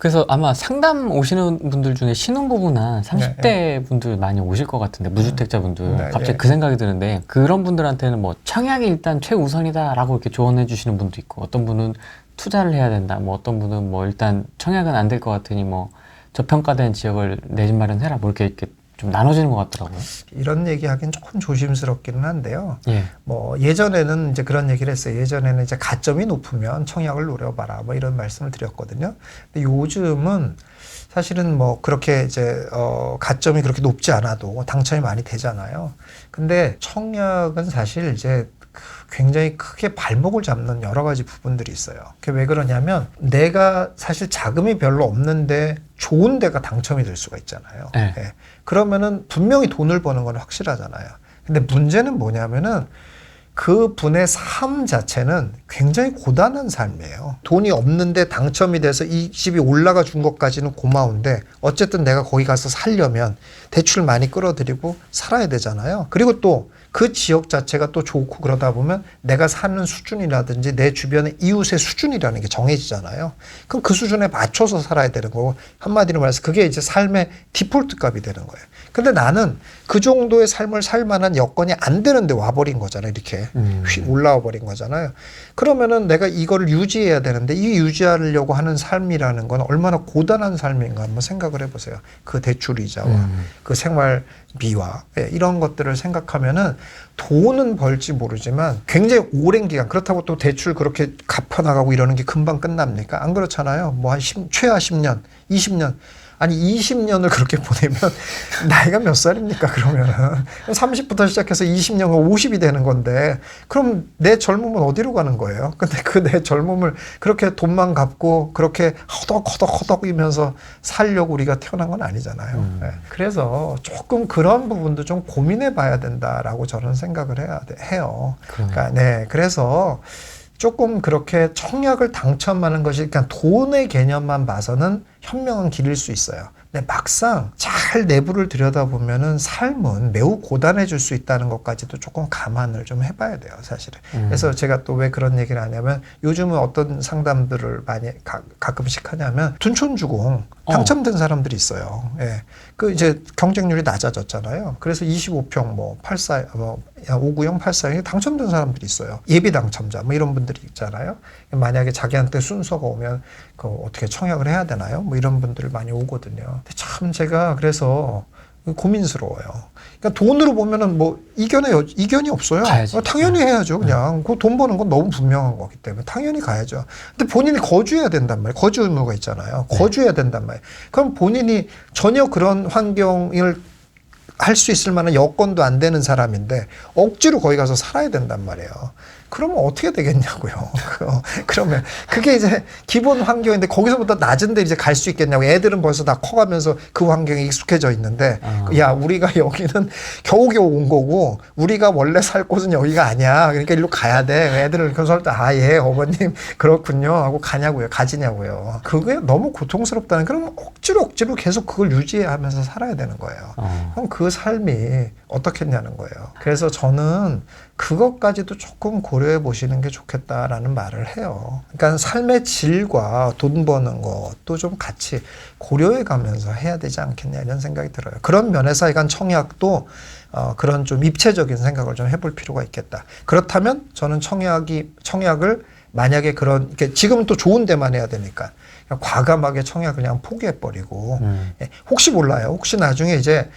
그래서 아마 상담 오시는 분들 중에 신혼부부나 30대 분들 많이 오실 것 같은데, 무주택자 분들. 네, 갑자기 예. 그 생각이 드는데, 그런 분들한테는 뭐 청약이 일단 최우선이다라고 이렇게 조언해 주시는 분도 있고, 어떤 분은 투자를 해야 된다, 뭐 어떤 분은 뭐 일단 청약은 안 될 것 같으니 뭐 저평가된 지역을 내 집 마련해라, 뭐 이렇게 좀 나눠지는 것 같더라고요. 이런 얘기하기는 조금 조심스럽기는 한데요. 예. 뭐 예전에는 이제 그런 얘기를 했어요. 예전에는 이제 가점이 높으면 청약을 노려봐라, 뭐 이런 말씀을 드렸거든요. 근데 요즘은 사실은 뭐 그렇게 이제 가점이 그렇게 높지 않아도 당첨이 많이 되잖아요. 근데 청약은 사실 이제 굉장히 크게 발목을 잡는 여러 가지 부분들이 있어요. 그게 왜 그러냐면 내가 사실 자금이 별로 없는데 좋은 데가 당첨이 될 수가 있잖아요. 네. 예. 그러면은 분명히 돈을 버는 건 확실하잖아요. 근데 문제는 뭐냐면은 그 분의 삶 자체는 굉장히 고단한 삶이에요. 돈이 없는데 당첨이 돼서 이 집이 올라가 준 것까지는 고마운데 어쨌든 내가 거기 가서 살려면 대출 많이 끌어들이고 살아야 되잖아요. 그리고 또 그 지역 자체가 또 좋고 그러다 보면 내가 사는 수준이라든지 내 주변의 이웃의 수준이라는 게 정해지잖아요. 그럼 그 수준에 맞춰서 살아야 되는 거고, 한마디로 말해서 그게 이제 삶의 디폴트 값이 되는 거예요. 근데 나는 그 정도의 삶을 살 만한 여건이 안 되는데 와버린 거잖아요. 이렇게 올라와 버린 거잖아요. 그러면은 내가 이거를 유지해야 되는데 이 유지하려고 하는 삶이라는 건 얼마나 고단한 삶인가 한번 생각을 해보세요. 그 대출 이자와 그 생활비와 이런 것들을 생각하면은 돈은 벌지 모르지만 굉장히 오랜 기간, 그렇다고 또 대출 그렇게 갚아나가고 이러는 게 금방 끝납니까? 안 그렇잖아요. 뭐 한 최하 10년, 20년. 아니 20년을 그렇게 보내면 나이가 몇 살입니까? 그러면은 30부터 시작해서 20년, 50이 되는 건데, 그럼 내 젊음은 어디로 가는 거예요? 근데 그 내 젊음을 그렇게 돈만 갚고 그렇게 허덕허덕이면서 살려고 우리가 태어난 건 아니잖아요. 네. 그래서 조금 그런 부분도 좀 고민해 봐야 된다라고 저는 생각을 해요. 그러니까 네, 그래서 조금 그렇게 청약을 당첨하는 것이 그냥 돈의 개념만 봐서는 현명한 길일 수 있어요. 근데 막상 잘 내부를 들여다보면은 삶은 매우 고단해질 수 있다는 것까지도 조금 감안을 좀 해봐야 돼요, 사실은. 그래서 제가 또 왜 그런 얘기를 하냐면, 요즘은 어떤 상담들을 많이 가끔씩 하냐면, 둔촌주공 당첨된 사람들이 있어요. 예. 그 이제 경쟁률이 낮아졌잖아요. 그래서 25평 뭐 590, 84에 당첨된 사람들이 있어요. 예비 당첨자 뭐 이런 분들이 있잖아요. 만약에 자기한테 순서가 오면 그 어떻게 청약을 해야 되나요? 뭐 이런 분들 많이 오거든요. 근데 참 제가 그래서 고민스러워요. 그러니까 돈으로 보면은 뭐 이견이 없어요. 가야지. 당연히 해야죠. 그냥 그 돈 버는 건 너무 분명한 거기 때문에 당연히 가야죠. 근데 본인이 거주해야 된단 말이에요. 거주 의무가 있잖아요. 거주해야 된단 말이에요. 그럼 본인이 전혀 그런 환경을 할 수 있을 만한 여건도 안 되는 사람인데 억지로 거기 가서 살아야 된단 말이에요. 그러면 어떻게 되겠냐고요. 그러면 그게 이제 기본 환경인데 거기서보다 낮은 데 이제 갈 수 있겠냐고. 애들은 벌써 다 커가면서 그 환경에 익숙해져 있는데 야, 우리가 여기는 겨우겨우 온 거고 우리가 원래 살 곳은 여기가 아니야. 그러니까 일로 가야 돼. 애들을 그래서 예, 어머님 그렇군요 하고 가지냐고요. 그게 너무 고통스럽다는. 그럼 억지로 계속 그걸 유지하면서 살아야 되는 거예요. 그럼 그 삶이 어떻겠냐는 거예요. 그래서 저는 그것까지도 조금 고려해 보시는 게 좋겠다라는 말을 해요. 그러니까 삶의 질과 돈 버는 것도 좀 같이 고려해 가면서 해야 되지 않겠냐 이런 생각이 들어요. 그런 면에서 약간 청약도 그런 좀 입체적인 생각을 좀 해볼 필요가 있겠다. 그렇다면 저는 청약을 만약에 지금은 또 좋은 데만 해야 되니까 과감하게 청약을 그냥 포기해버리고, 혹시 몰라요. 혹시 나중에 이제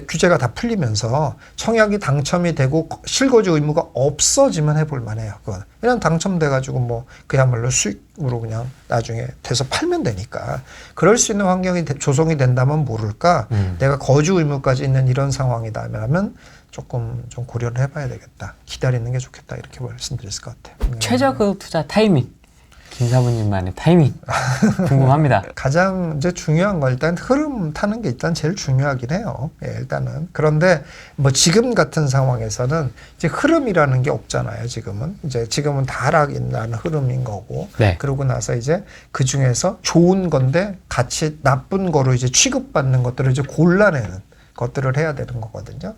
규제가 다 풀리면서 청약이 당첨이 되고 실거주 의무가 없어지면 해볼 만해요. 그건 그냥 당첨돼가지고 뭐 그야말로 수익으로 그냥 나중에 돼서 팔면 되니까. 그럴 수 있는 환경이 조성이 된다면 모를까. 내가 거주 의무까지 있는 이런 상황이다면 조금 좀 고려를 해봐야 되겠다. 기다리는 게 좋겠다. 이렇게 말씀드릴 것 같아요. 최저급 투자 타이밍. 김사부님만의 타이밍 궁금합니다. 가장 이제 중요한 건 일단 흐름 타는 게 일단 제일 중요하긴 해요. 예, 일단은. 그런데 뭐 지금 같은 상황에서는 이제 흐름이라는 게 없잖아요. 지금은 다 하락이라는 흐름인 거고. 네. 그러고 나서 이제 그 중에서 좋은 건데 같이 나쁜 거로 이제 취급받는 것들을 이제 골라내는 것들을 해야 되는 거거든요.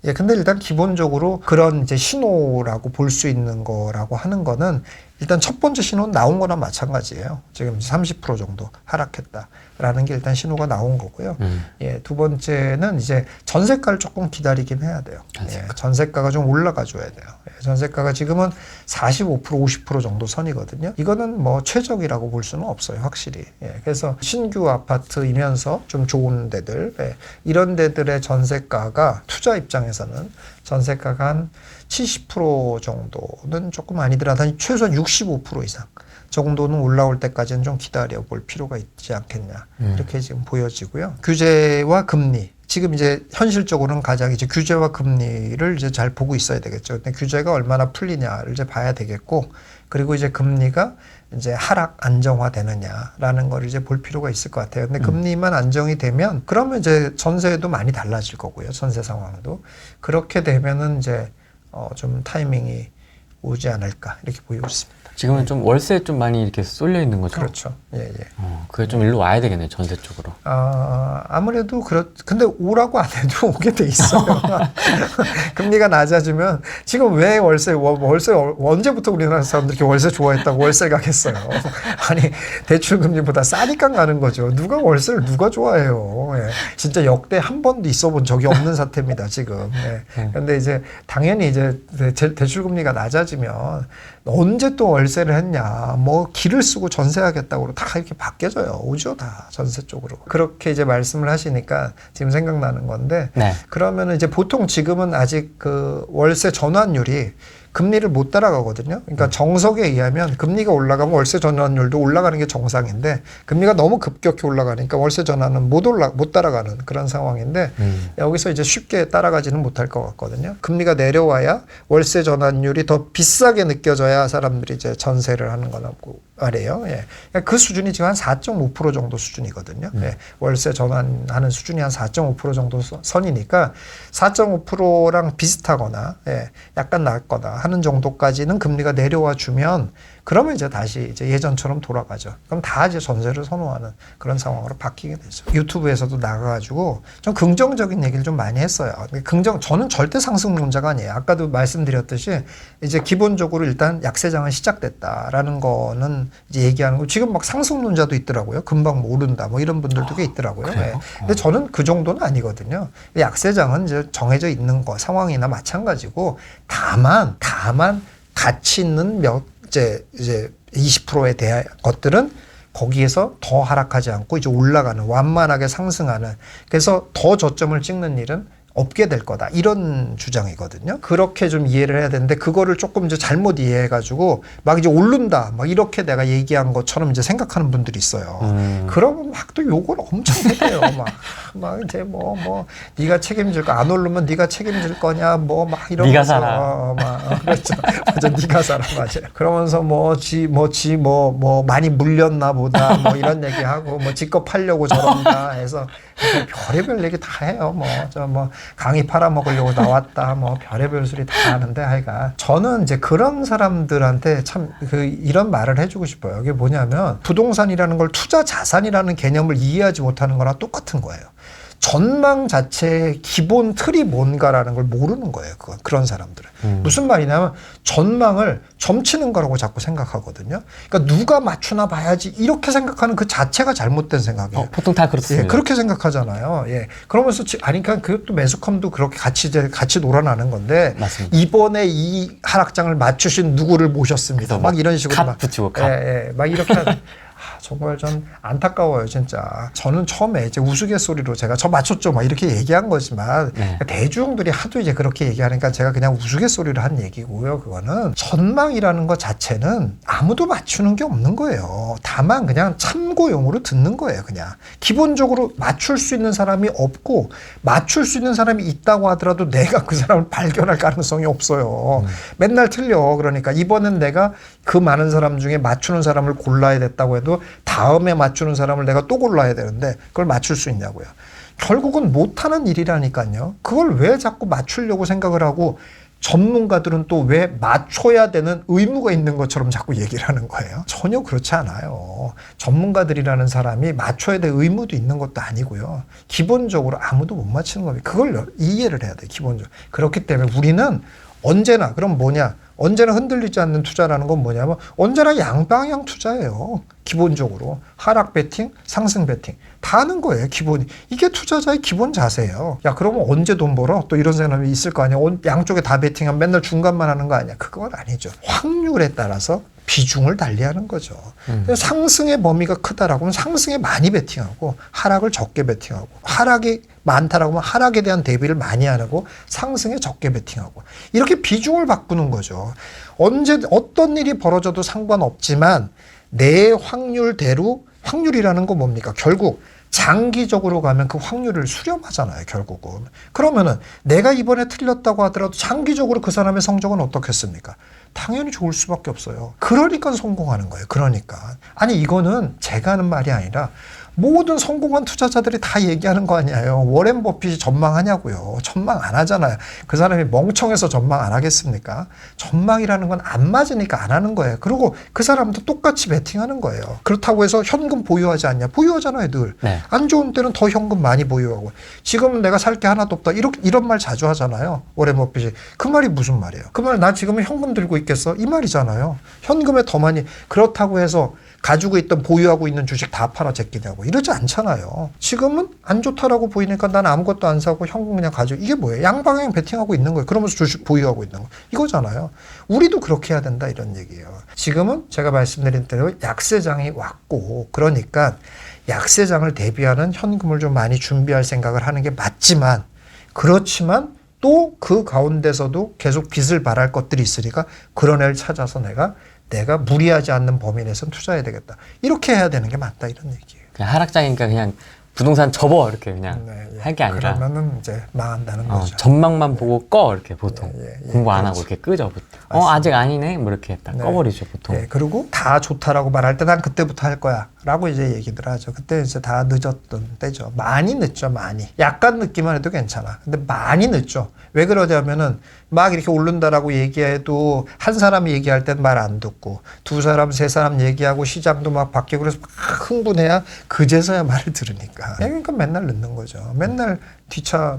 예, 근데 일단 기본적으로 그런 이제 신호라고 볼 수 있는 거라고 하는 거는 일단 첫 번째 신호는 나온 거나 마찬가지예요. 지금 30% 정도 하락했다라는 게 일단 신호가 나온 거고요. 예, 두 번째는 이제 전세가를 조금 기다리긴 해야 돼요. 예, 전세가가 좀 올라가 줘야 돼요. 예, 전세가가 지금은 45% 50% 정도 선이거든요. 이거는 뭐 최적이라고 볼 수는 없어요, 확실히. 예, 그래서 신규 아파트이면서 좀 좋은 데들, 예, 이런 데들의 전세가가 투자 입장에서는 전세가가 한 70% 정도는 조금 아니더라도 최소한 65% 이상 정도는 올라올 때까지는 좀 기다려 볼 필요가 있지 않겠냐. 이렇게 지금 보여지고요. 규제와 금리. 지금 이제 현실적으로는 가장 이제 규제와 금리를 이제 잘 보고 있어야 되겠죠. 근데 규제가 얼마나 풀리냐를 이제 봐야 되겠고, 그리고 이제 금리가 이제 하락 안정화되느냐라는 걸 이제 볼 필요가 있을 것 같아요. 근데 금리만 안정이 되면 그러면 이제 전세도 많이 달라질 거고요. 전세 상황도. 그렇게 되면은 이제 좀 타이밍이 오지 않을까 이렇게 보이고 있습니다. 지금은 좀 월세에 좀 많이 이렇게 쏠려 있는 거죠? 그렇죠. 예, 예. 그게 좀 일로 와야 되겠네요, 전세 쪽으로. 아무래도 근데 오라고 안 해도 오게 돼 있어요. 금리가 낮아지면 지금 왜 월세 언제부터 우리나라 사람들이 이렇게 월세 좋아했다고 월세 가겠어요. 아니, 대출 금리보다 싸니까 가는 거죠. 누가 월세를 누가 좋아해요. 예. 진짜 역대 한 번도 있어 본 적이 없는 사태입니다, 지금. 예. 근데 이제 당연히 이제 대출 금리가 낮아지면 언제 또 월세를 했냐, 뭐 길을 쓰고 전세하겠다고 다 이렇게 바뀌어져요. 오죠, 다 전세 쪽으로. 그렇게 이제 말씀을 하시니까 지금 생각나는 건데, 네. 그러면은 이제 보통 지금은 아직 그 월세 전환율이 금리를 못 따라가거든요. 그러니까 정석에 의하면 금리가 올라가면 월세 전환율도 올라가는 게 정상인데, 금리가 너무 급격히 올라가니까 월세 전환은 못 따라가는 그런 상황인데, 여기서 이제 쉽게 따라가지는 못할 것 같거든요. 금리가 내려와야 월세 전환율이 더 비싸게 느껴져야 사람들이 이제 전세를 하는 거라고 말해요. 예. 그러니까 그 수준이 지금 한 4.5% 정도 수준이거든요. 예. 월세 전환하는 수준이 한 4.5% 정도 선이니까 4.5%랑 비슷하거나, 예, 약간 낮거나 하는 정도까지는 금리가 내려와 주면, 그러면 이제 다시 이제 예전처럼 돌아가죠. 그럼 다 이제 전세를 선호하는 그런 상황으로 바뀌게 되죠. 유튜브에서도 나가가지고 좀 긍정적인 얘기를 좀 많이 했어요. 저는 절대 상승론자가 아니에요. 아까도 말씀드렸듯이 이제 기본적으로 일단 약세장은 시작됐다라는 거는 이제 얘기하는 거. 지금 막 상승론자도 있더라고요. 금방 뭐 오른다, 뭐 이런 분들도 꽤 있더라고요. 네. 근데 저는 그 정도는 아니거든요. 약세장은 이제 정해져 있는 거 상황이나 마찬가지고, 다만 가치 있는 이제 20%에 대한 것들은 거기에서 더 하락하지 않고 이제 올라가는, 완만하게 상승하는, 그래서 더 저점을 찍는 일은 없게 될 거다, 이런 주장이거든요. 그렇게 좀 이해를 해야 되는데, 그거를 조금 이제 잘못 이해해가지고 막 이제 오른다 막 이렇게 내가 얘기한 것처럼 이제 생각하는 분들이 있어요. 그러면 막 또 욕을 엄청 해요. 막 이제 뭐 네가 책임질 거, 안 오르면 네가 책임질 거냐, 뭐 막 이러면서 네가 살아. 그렇죠. 맞아, 네가 살아, 맞아요. 그러면서 뭐 많이 물렸나 보다, 뭐 이런 얘기하고, 뭐 지껏 팔려고 저런다 해서 별의별 얘기 다 해요. 뭐 강의 팔아먹으려고 나왔다, 뭐 별의별 소리 다 하는데, 하여간 저는 이제 그런 사람들한테 참 이런 말을 해주고 싶어요. 이게 뭐냐면, 부동산이라는 걸 투자 자산이라는 개념을 이해하지 못하는 거랑 똑같은 거예요. 전망 자체의 기본 틀이 뭔가라는 걸 모르는 거예요. 그런 사람들은. 무슨 말이냐면, 전망을 점치는 거라고 자꾸 생각하거든요. 그러니까 누가 맞추나 봐야지, 이렇게 생각하는 그 자체가 잘못된 생각이에요. 보통 다 그렇습니다. 예, 그렇게 생각하잖아요. 예. 그러면서 그러니까 그것도 매수컴도 그렇게 같이 놀아나는 건데, 맞습니다. 이번에 이 하락장을 맞추신 누구를 모셨습니다. 막 이런 식으로 갓 붙이고 갓. 예, 막 이렇게 하는. 정말 전 안타까워요, 진짜. 저는 처음에 이제 우스갯소리로 제가 저 맞췄죠, 막 이렇게 얘기한 거지만, 네. 대중들이 하도 이제 그렇게 얘기하니까 제가 그냥 우스갯소리로 한 얘기고요. 그거는 전망이라는 것 자체는 아무도 맞추는 게 없는 거예요. 다만 그냥 참고용으로 듣는 거예요, 그냥. 기본적으로 맞출 수 있는 사람이 없고, 맞출 수 있는 사람이 있다고 하더라도 내가 그 사람을 발견할 가능성이 없어요. 맨날 틀려. 그러니까 이번엔 내가 그 많은 사람 중에 맞추는 사람을 골라야 됐다고 해도 다음에 맞추는 사람을 내가 또 골라야 되는데, 그걸 맞출 수 있냐고요. 결국은 못하는 일이라니까요. 그걸 왜 자꾸 맞추려고 생각을 하고, 전문가들은 또 왜 맞춰야 되는 의무가 있는 것처럼 자꾸 얘기를 하는 거예요. 전혀 그렇지 않아요. 전문가들이라는 사람이 맞춰야 될 의무도 있는 것도 아니고요. 기본적으로 아무도 못 맞추는 겁니다. 그걸 이해를 해야 돼요, 기본적으로. 그렇기 때문에 우리는 언제나 그럼 뭐냐? 언제나 흔들리지 않는 투자라는 건 뭐냐면 언제나 양방향 투자예요. 기본적으로 하락 베팅, 상승 베팅 다 하는 거예요. 기본이. 이게 투자자의 기본 자세예요. 야 그러면 언제 돈 벌어? 또 이런 사람이 있을 거 아니야. 양쪽에 다 베팅하면 맨날 중간만 하는 거 아니야. 그건 아니죠. 확률에 따라서 비중을 달리하는 거죠. 상승의 범위가 크다라고 하면 상승에 많이 베팅하고 하락을 적게 베팅하고 하락이 많다라고 하면 하락에 대한 대비를 많이 안 하고 상승에 적게 베팅하고 이렇게 비중을 바꾸는 거죠. 언제 어떤 일이 벌어져도 상관없지만 내 확률대로 확률이라는 건 뭡니까? 결국 장기적으로 가면 그 확률을 수렴하잖아요, 결국은. 그러면은 내가 이번에 틀렸다고 하더라도 장기적으로 그 사람의 성적은 어떻겠습니까? 당연히 좋을 수밖에 없어요. 그러니까 성공하는 거예요. 그러니까. 아니 이거는 제가 하는 말이 아니라 모든 성공한 투자자들이 다 얘기하는 거 아니에요. 워렌 버핏이 전망하냐고요. 전망 안 하잖아요. 그 사람이 멍청해서 전망 안 하겠습니까? 전망이라는 건 안 맞으니까 안 하는 거예요. 그리고 그 사람도 똑같이 베팅하는 거예요. 그렇다고 해서 현금 보유하지 않냐? 보유하잖아요, 늘. 네. 안 좋은 때는 더 현금 많이 보유하고. 지금은 내가 살 게 하나도 없다. 이런 말 자주 하잖아요. 워렌 버핏이. 그 말이 무슨 말이에요? 그 말 나 지금은 현금 들고 있겠어? 이 말이잖아요. 현금에 더 많이. 그렇다고 해서 가지고 있던 보유하고 있는 주식 다 팔아 제끼냐고 이러지 않잖아요. 지금은 안 좋다라고 보이니까 난 아무것도 안 사고 현금 그냥 가지고 이게 뭐예요? 양방향 베팅하고 있는 거예요. 그러면서 주식 보유하고 있는 거 이거잖아요. 우리도 그렇게 해야 된다 이런 얘기예요. 지금은 제가 말씀드린 대로 약세장이 왔고 그러니까 약세장을 대비하는 현금을 좀 많이 준비할 생각을 하는 게 맞지만 그렇지만 또 그 가운데서도 계속 빚을 발할 것들이 있으니까 그런 애를 찾아서 내가 무리하지 않는 범위 내에서는 투자해야 되겠다. 이렇게 해야 되는 게 맞다 이런 얘기예요. 그냥 하락장이니까 그냥 부동산 접어 이렇게 그냥 네, 할 게 아니라 그러면은 이제 망한다는 거죠. 전망만 보고 꺼 이렇게 보통 공부 안 하고 그렇죠. 이렇게 끄죠. 아직 아니네 뭐 이렇게 딱 네. 꺼버리죠 보통. 네, 그리고 다 좋다라고 말할 때 난 그때부터 할 거야 라고 이제 얘기들 하죠. 그때 이제 다 늦었던 때죠. 많이 늦죠. 많이. 약간 늦기만 해도 괜찮아. 근데 많이 늦죠. 왜 그러냐면은 막 이렇게 오른다라고 얘기해도 한 사람이 얘기할 땐 말 안 듣고 두 사람 세 사람 얘기하고 시장도 막 바뀌고 그래서 막 흥분해야 그제서야 말을 들으니까. 그러니까 맨날 늦는 거죠. 맨날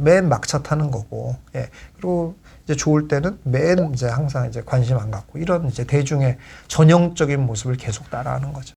맨 막차 타는 거고. 예. 그리고 이제 좋을 때는 맨 이제 항상 이제 관심 안 갖고 이런 이제 대중의 전형적인 모습을 계속 따라하는 거죠.